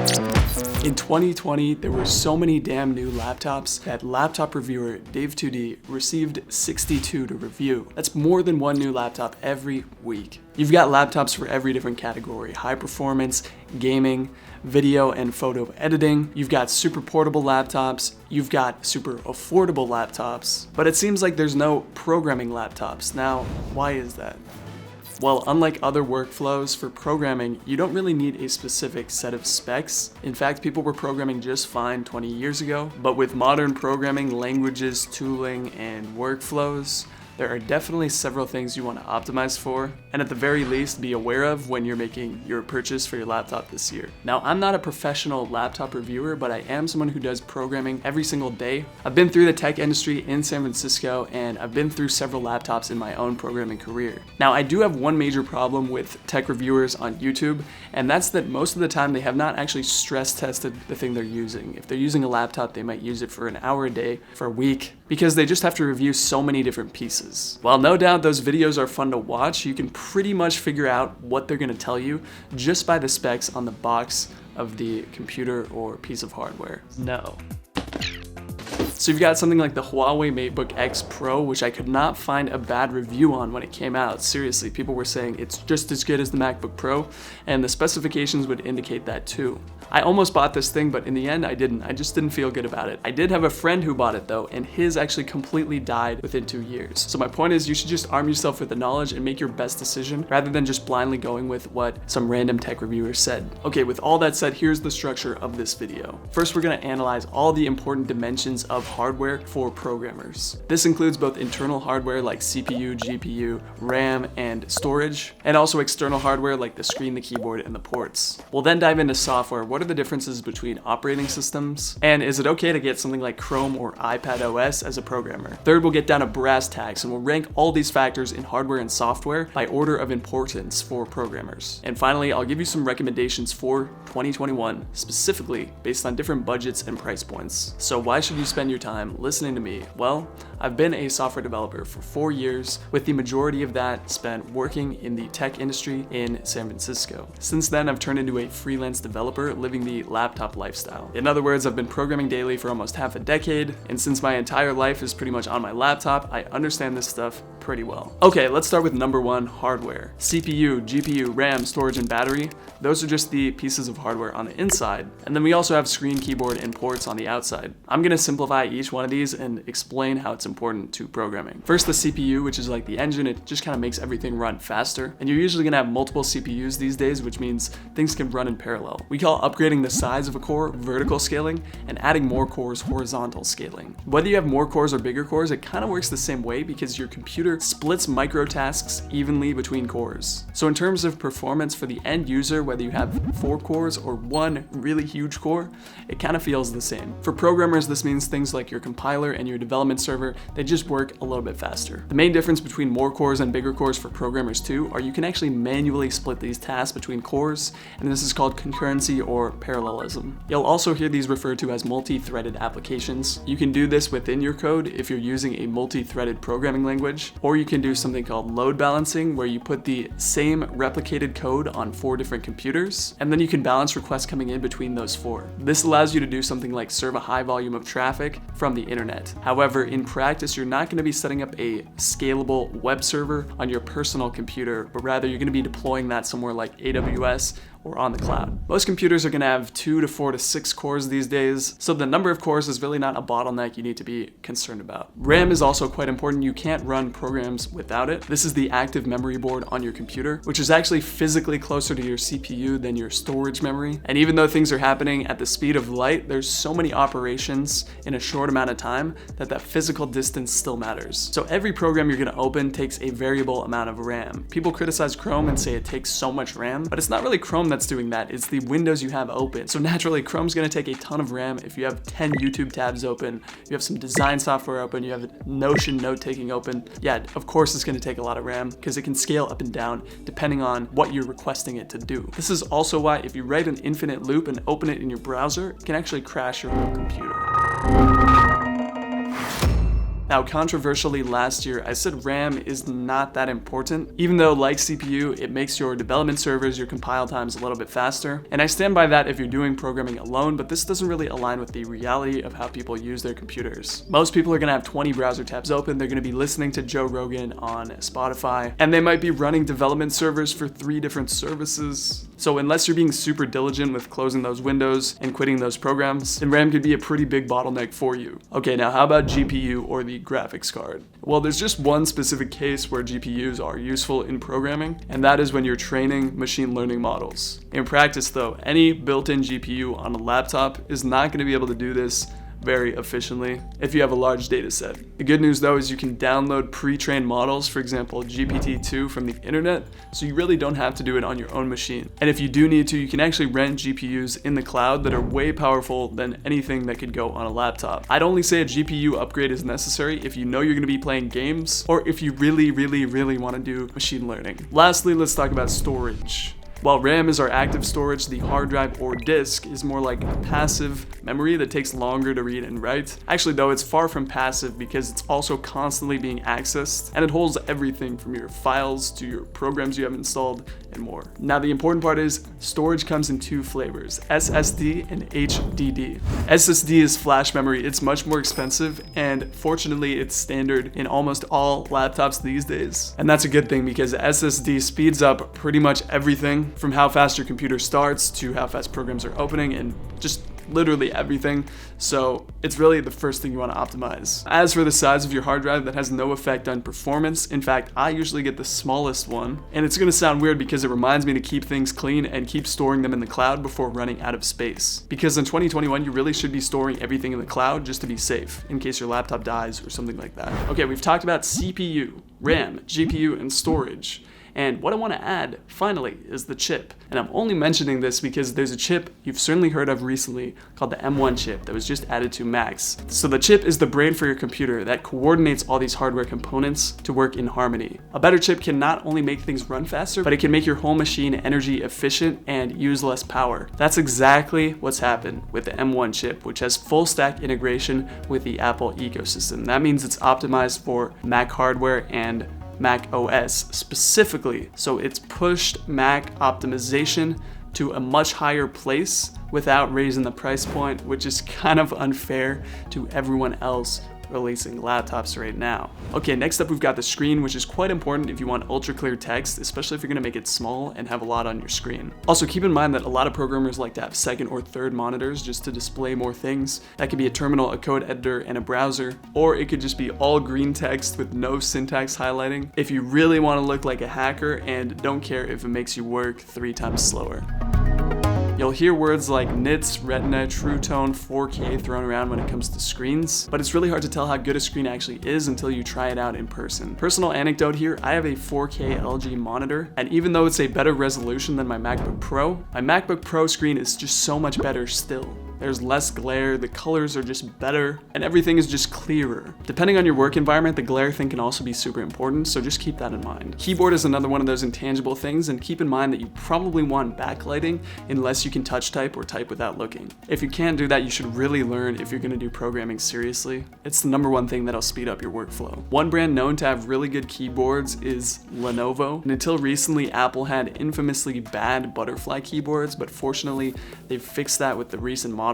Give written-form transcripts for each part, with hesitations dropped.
In 2020, there were so many damn new laptops that laptop reviewer Dave2D received 62 to review. That's more than one new laptop every week. You've got laptops for every different category: high performance, gaming, video and photo editing. You've got super portable laptops. You've got super affordable laptops. But it seems like there's no programming laptops. Now, why is that? Well, unlike other workflows for programming, you don't really need a specific set of specs. In fact, people were programming just fine 20 years ago. But with modern programming languages, tooling, and workflows, there are definitely several things you want to optimize for, and at the very least be aware of when you're making your purchase for your laptop this year. Now, I'm not a professional laptop reviewer, but I am someone who does programming every single day. I've been through the tech industry in San Francisco, and I've been through several laptops in my own programming career. Now, I do have one major problem with tech reviewers on YouTube, and that's that most of the time they have not actually stress tested the thing they're using. If they're using a laptop, they might use it for an hour a day, for a week, because they just have to review so many different pieces. While no doubt those videos are fun to watch, you can pretty much figure out what they're gonna tell you just by the specs on the box of the computer or piece of hardware. No. So you've got something like the Huawei MateBook X Pro, which I could not find a bad review on when it came out. Seriously, people were saying it's just as good as the MacBook Pro, and the specifications would indicate that too. I almost bought this thing, but in the end I didn't. I just didn't feel good about it. I did have a friend who bought it though, and his actually completely died within 2 years. So my point is, you should just arm yourself with the knowledge and make your best decision rather than just blindly going with what some random tech reviewer said. Okay, with all that said, here's the structure of this video. First, we're gonna analyze all the important dimensions of hardware for programmers. This includes both internal hardware like CPU, GPU, RAM, and storage, and also external hardware like the screen, the keyboard, and the ports. We'll then dive into software. What are the differences between operating systems? And is it okay to get something like Chrome or iPad OS as a programmer? Third, we'll get down to brass tacks, and we'll rank all these factors in hardware and software by order of importance for programmers. And finally, I'll give you some recommendations for 2021, specifically based on different budgets and price points. So why should you spend your time listening to me? Well, I've been a software developer for 4 years, with the majority of that spent working in the tech industry in San Francisco. Since then, I've turned into a freelance developer living the laptop lifestyle. In other words, I've been programming daily for almost half a decade, and since my entire life is pretty much on my laptop, I understand this stuff pretty well. Okay, let's start with number one, hardware. CPU, GPU, RAM, storage, and battery. Those are just the pieces of hardware on the inside. And then we also have screen, keyboard, and ports on the outside. I'm gonna simplify each one of these and explain how it's important to programming. First, the CPU, which is like the engine. It just kind of makes everything run faster. And you're usually gonna have multiple CPUs these days, which means things can run in parallel. We call upgrading the size of a core vertical scaling, and adding more cores horizontal scaling. Whether you have more cores or bigger cores, it kind of works the same way because your computer splits micro tasks evenly between cores. So in terms of performance for the end user, whether you have 4 cores or one really huge core, it kind of feels the same. For programmers, this means things like your compiler and your development server, they just work a little bit faster. The main difference between more cores and bigger cores for programmers too are you can actually manually split these tasks between cores, and this is called concurrency or parallelism. You'll also hear these referred to as multi-threaded applications. You can do this within your code if you're using a multi-threaded programming language, or you can do something called load balancing, where you put the same replicated code on 4 different computers, and then you can balance requests coming in between those 4. This allows you to do something like serve a high volume of traffic from the internet. However, in practice, you're not going to be setting up a scalable web server on your personal computer, but rather you're going to be deploying that somewhere like AWS or on the cloud. Most computers are gonna have 2 to 4 to 6 cores these days, so the number of cores is really not a bottleneck you need to be concerned about. RAM is also quite important. You can't run programs without it. This is the active memory board on your computer, which is actually physically closer to your CPU than your storage memory. And even though things are happening at the speed of light, there's so many operations in a short amount of time that physical distance still matters. So every program you're gonna open takes a variable amount of RAM. People criticize Chrome and say it takes so much RAM, but it's not really Chrome that's doing that. It's the windows you have open. So naturally, Chrome's gonna take a ton of RAM. If you have 10 YouTube tabs open, you have some design software open, you have Notion note-taking open, yeah, of course it's gonna take a lot of RAM because it can scale up and down depending on what you're requesting it to do. This is also why if you write an infinite loop and open it in your browser, it can actually crash your whole computer. Now, controversially, last year, I said RAM is not that important, even though like CPU, it makes your development servers, your compile times a little bit faster. And I stand by that if you're doing programming alone, but this doesn't really align with the reality of how people use their computers. Most people are gonna have 20 browser tabs open, they're gonna be listening to Joe Rogan on Spotify, and they might be running development servers for 3 different services. So unless you're being super diligent with closing those windows and quitting those programs, then RAM could be a pretty big bottleneck for you. Okay, now how about GPU or the graphics card? Well, there's just one specific case where GPUs are useful in programming, and that is when you're training machine learning models. In practice though, any built-in GPU on a laptop is not going to be able to do this very efficiently if you have a large data set. The good news though is you can download pre-trained models, for example GPT-2 from the internet, so you really don't have to do it on your own machine. And if you do need to, you can actually rent GPUs in the cloud that are way powerful than anything that could go on a laptop. I'd only say a GPU upgrade is necessary if you know you're going to be playing games or if you really want to do machine learning. Lastly, let's talk about storage. While RAM is our active storage, the hard drive or disk is more like passive memory that takes longer to read and write. Actually though, it's far from passive because it's also constantly being accessed, and it holds everything from your files to your programs you have installed and more. Now the important part is storage comes in 2 flavors, SSD and HDD. SSD is flash memory, it's much more expensive, and fortunately it's standard in almost all laptops these days. And that's a good thing because SSD speeds up pretty much everything from how fast your computer starts to how fast programs are opening and just literally everything. So it's really the first thing you want to optimize. As for the size of your hard drive, that has no effect on performance. In fact, I usually get the smallest one, and it's going to sound weird because it reminds me to keep things clean and keep storing them in the cloud before running out of space. Because in 2021, you really should be storing everything in the cloud just to be safe in case your laptop dies or something like that. Okay, we've talked about CPU, RAM, GPU, and storage. And what I want to add, finally, is the chip. And I'm only mentioning this because there's a chip you've certainly heard of recently called the M1 chip that was just added to Macs. So the chip is the brain for your computer that coordinates all these hardware components to work in harmony. A better chip can not only make things run faster, but it can make your whole machine energy efficient and use less power. That's exactly what's happened with the M1 chip, which has full stack integration with the Apple ecosystem. That means it's optimized for Mac hardware and Mac OS specifically, so it's pushed Mac optimization to a much higher place without raising the price point, which is kind of unfair to everyone else releasing laptops right now. Okay, next up we've got the screen, which is quite important if you want ultra clear text, especially if you're gonna make it small and have a lot on your screen. Also keep in mind that a lot of programmers like to have 2nd or 3rd monitors just to display more things. That could be a terminal, a code editor, and a browser, or it could just be all green text with no syntax highlighting if you really want to look like a hacker and don't care if it makes you work 3 times slower. You'll hear words like nits, retina, true tone, 4K thrown around when it comes to screens, but it's really hard to tell how good a screen actually is until you try it out in person. Personal anecdote here, I have a 4K LG monitor, and even though it's a better resolution than my MacBook Pro screen is just so much better still. There's less glare, the colors are just better, and everything is just clearer. Depending on your work environment, the glare thing can also be super important, so just keep that in mind. Keyboard is another one of those intangible things, and keep in mind that you probably want backlighting unless you can touch type or type without looking. If you can't do that, you should really learn if you're gonna do programming seriously. It's the #1 thing that'll speed up your workflow. One brand known to have really good keyboards is Lenovo, and until recently, Apple had infamously bad butterfly keyboards, but fortunately, they've fixed that with the recent models,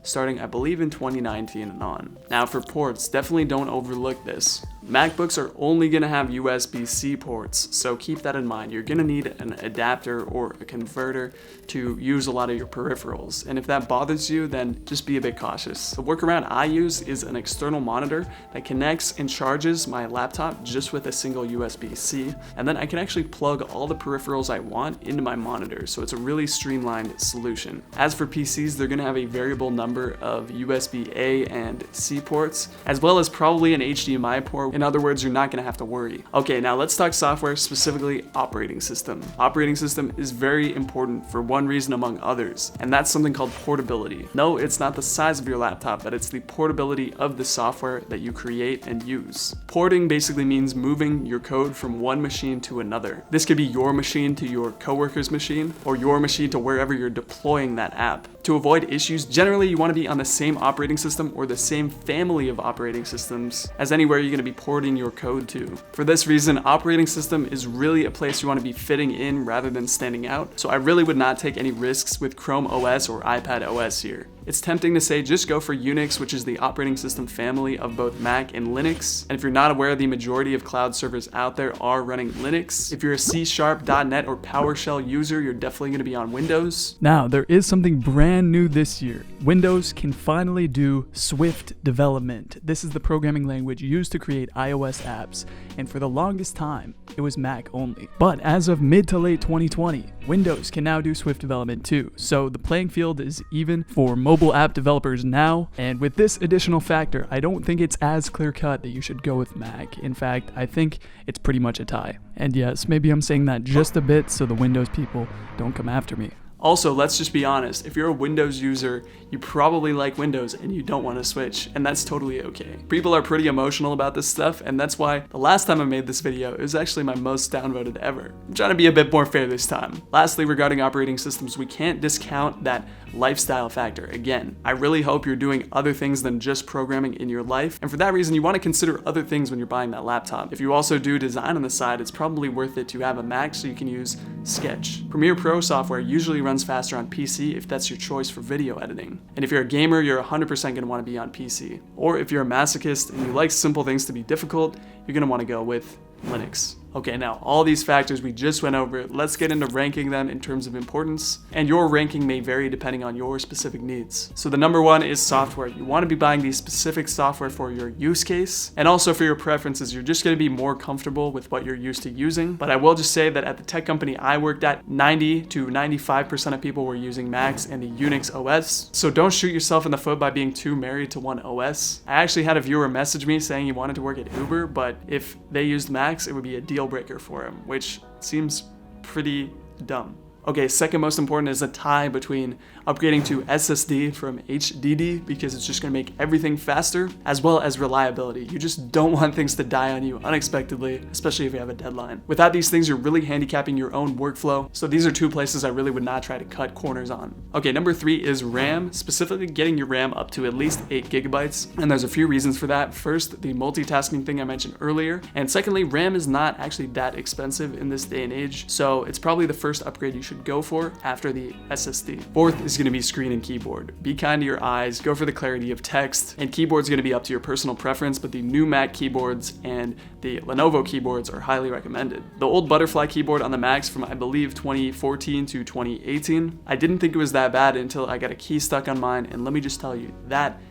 starting I believe in 2019 and on. Now for ports, definitely don't overlook this. MacBooks are only gonna have USB-C ports, so keep that in mind. You're gonna need an adapter or a converter to use a lot of your peripherals, and if that bothers you, then just be a bit cautious. The workaround I use is an external monitor that connects and charges my laptop just with a single USB-C, and then I can actually plug all the peripherals I want into my monitor, so it's a really streamlined solution. As for PCs, they're gonna have a variable number of USB-A and C ports, as well as probably an HDMI port. In other words, you're not gonna have to worry. Okay, now let's talk software, specifically operating system. Operating system is very important for one reason among others, and that's something called portability. No, it's not the size of your laptop, but it's the portability of the software that you create and use. Porting basically means moving your code from one machine to another. This could be your machine to your coworker's machine, or your machine to wherever you're deploying that app. To avoid issues, generally you want to be on the same operating system or the same family of operating systems as anywhere you're going to be porting your code to. For this reason, operating system is really a place you want to be fitting in rather than standing out, so I really would not take any risks with Chrome OS or iPad OS here. It's tempting to say just go for Unix, which is the operating system family of both Mac and Linux. And if you're not aware, the majority of cloud servers out there are running Linux. If you're a C#, .NET, or PowerShell user, you're definitely going to be on Windows. Now, there is something brand new this year. Windows can finally do Swift development. This is the programming language used to create iOS apps, and for the longest time, it was Mac only. But as of mid to late 2020, Windows can now do Swift development too. So the playing field is even for mobile app developers now, and with this additional factor, I don't think it's as clear-cut that you should go with Mac. In fact, I think it's pretty much a tie. And yes, maybe I'm saying that just a bit so the Windows people don't come after me. Also, let's just be honest, if you're a Windows user, you probably like Windows and you don't want to switch, and that's totally okay. People are pretty emotional about this stuff, and that's why the last time I made this video, it was actually my most downvoted ever. I'm trying to be a bit more fair this time. Lastly, regarding operating systems, we can't discount that lifestyle factor. Again, I really hope you're doing other things than just programming in your life, and for that reason, you want to consider other things when you're buying that laptop. If you also do design on the side, it's probably worth it to have a Mac so you can use Sketch. Premiere Pro software usually runs faster on PC if that's your choice for video editing. And if you're a gamer, you're 100% going to want to be on PC. Or if you're a masochist and you like simple things to be difficult, you're going to want to go with Linux. Okay, now all these factors we just went over, let's get into ranking them in terms of importance, and your ranking may vary depending on your specific needs. So the number one is software. You want to be buying the specific software for your use case, and also for your preferences. You're just going to be more comfortable with what you're used to using. But I will just say that at the tech company I worked at, 90 to 95% of people were using Macs and the Unix OS. So don't shoot yourself in the foot by being too married to one OS. I actually had a viewer message me saying he wanted to work at Uber, but if they used Macs, it would be a deal breaker for him, which seems pretty dumb. Okay, second most important is a tie between upgrading to SSD from HDD because it's just going to make everything faster, as well as reliability. You just don't want things to die on you unexpectedly, especially if you have a deadline. Without these things, you're really handicapping your own workflow. So these are two places I really would not try to cut corners on. Okay, number three is RAM, specifically getting your RAM up to at least 8 gigabytes. And there's a few reasons for that. First, the multitasking thing I mentioned earlier. And secondly, RAM is not actually that expensive in this day and age. So it's probably the first upgrade you should go for after the SSD. Fourth is going to be screen and keyboard. Be kind to your eyes, go for the clarity of text, and keyboard's going to be up to your personal preference, but the new Mac keyboards and the Lenovo keyboards are highly recommended. The old butterfly keyboard on the Macs from I believe 2014 to 2018, I didn't think it was that bad until I got a key stuck on mine, and let me just tell you, that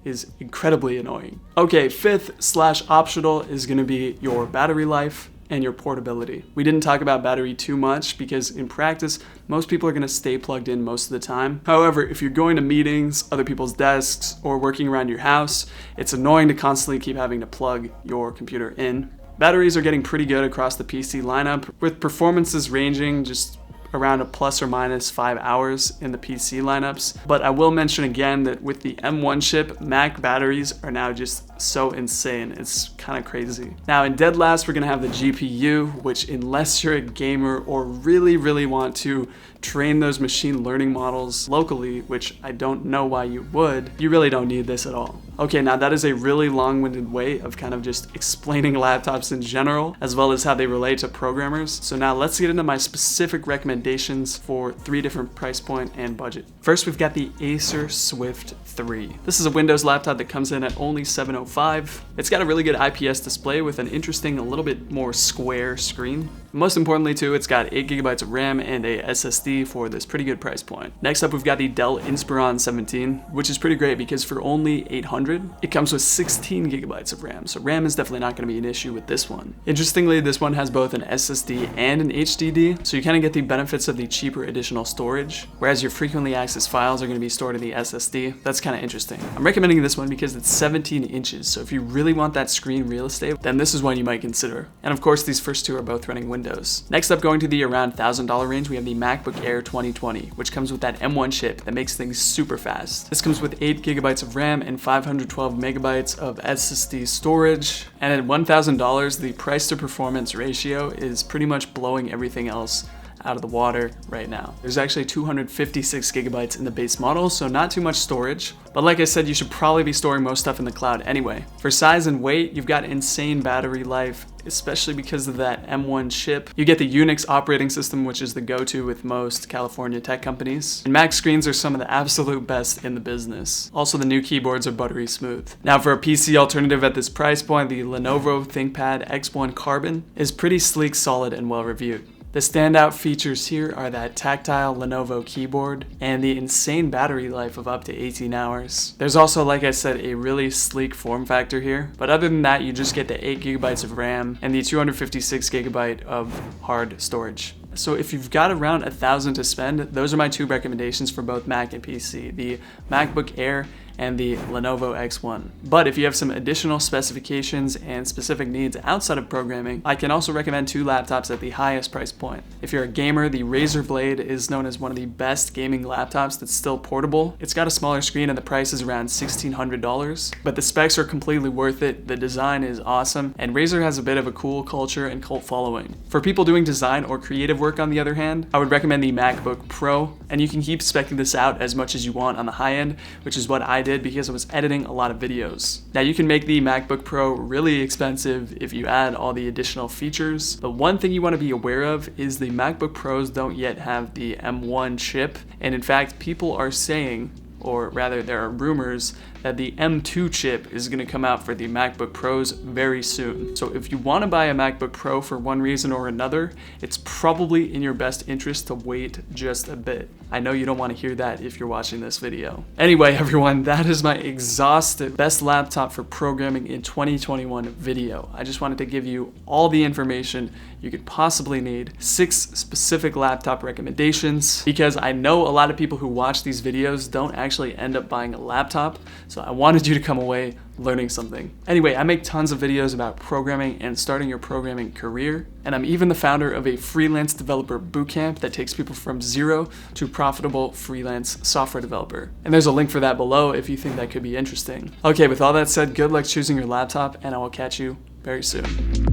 is incredibly annoying. Okay, fifth/optional is going to be your battery life and your portability. We didn't talk about battery too much because in practice, most people are gonna stay plugged in most of the time. However, if you're going to meetings, other people's desks, or working around your house, it's annoying to constantly keep having to plug your computer in. Batteries are getting pretty good across the PC lineup, with performances ranging just around a plus or minus 5 hours in the PC lineups. But I will mention again that with the M1 chip, Mac batteries are now just so insane. It's kind of crazy. Now in dead last, we're gonna have the GPU, which unless you're a gamer or really want to train those machine learning models locally, which I don't know why you would, you really don't need this at all. Okay, now that is a really long-winded way of kind of just explaining laptops in general, as well as how they relate to programmers. So now let's get into my specific recommendations for 3 different price point and budget. First, we've got the Acer Swift 3. This is a Windows laptop that comes in at only $705. It's got a really good IPS display with an interesting, a little bit more square screen. Most importantly too, it's got 8 gigabytes of RAM and a SSD for this pretty good price point. Next up, we've got the Dell Inspiron 17, which is pretty great because for only $800, it comes with 16 gigabytes of RAM. So RAM is definitely not going to be an issue with this one. Interestingly, this one has both an SSD and an HDD, so you kind of get the benefits of the cheaper additional storage, whereas your frequently accessed files are going to be stored in the SSD. That's kind of interesting. I'm recommending this one because it's 17 inches, so if you really want that screen real estate, then this is one you might consider. And of course, these first two are both running Windows. Next up, going to the around $1,000 range, we have the MacBook Air 2020, which comes with that M1 chip that makes things super fast. This comes with 8 gigabytes of RAM and 512 megabytes of SSD storage. And at $1,000, the price to performance ratio is pretty much blowing everything else out of the water right now. There's actually 256 gigabytes in the base model, so not too much storage. But like I said, you should probably be storing most stuff in the cloud anyway. For size and weight, you've got insane battery life, especially because of that M1 chip. You get the Unix operating system, which is the go-to with most California tech companies. And Mac screens are some of the absolute best in the business. Also, the new keyboards are buttery smooth. Now, for a PC alternative at this price point, the Lenovo ThinkPad X1 Carbon is pretty sleek, solid, and well reviewed. The standout features here are that tactile Lenovo keyboard and the insane battery life of up to 18 hours. There's also, like I said, a really sleek form factor here, but other than that, you just get the 8 gigabytes of RAM and the 256 gigabyte of hard storage. So if you've got around $1,000 to spend, those are my two recommendations for both Mac and PC, the MacBook Air and the Lenovo X1. But if you have some additional specifications and specific needs outside of programming, I can also recommend two laptops at the highest price point. If you're a gamer, the Razer Blade is known as one of the best gaming laptops that's still portable. It's got a smaller screen and the price is around $1,600, but the specs are completely worth it, the design is awesome, and Razer has a bit of a cool culture and cult following. For people doing design or creative work on the other hand, I would recommend the MacBook Pro, and you can keep speccing this out as much as you want on the high end, which is what I did because I was editing a lot of videos. Now you can make the MacBook Pro really expensive if you add all the additional features, but one thing you want to be aware of is the MacBook Pros don't yet have the M1 chip, and in fact people are saying, or rather there are rumors, that the M2 chip is going to come out for the MacBook Pros very soon. So if you want to buy a MacBook Pro for one reason or another, it's probably in your best interest to wait just a bit. I know you don't want to hear that if you're watching this video. Anyway, everyone, that is my exhaustive best laptop for programming in 2021 video. I just wanted to give you all the information you could possibly need, 6 specific laptop recommendations, because I know a lot of people who watch these videos don't actually end up buying a laptop. So I wanted you to come away learning something. Anyway, I make tons of videos about programming and starting your programming career, and I'm even the founder of a freelance developer bootcamp that takes people from zero to profitable freelance software developer. And there's a link for that below if you think that could be interesting. Okay, with all that said, good luck choosing your laptop, and I will catch you very soon.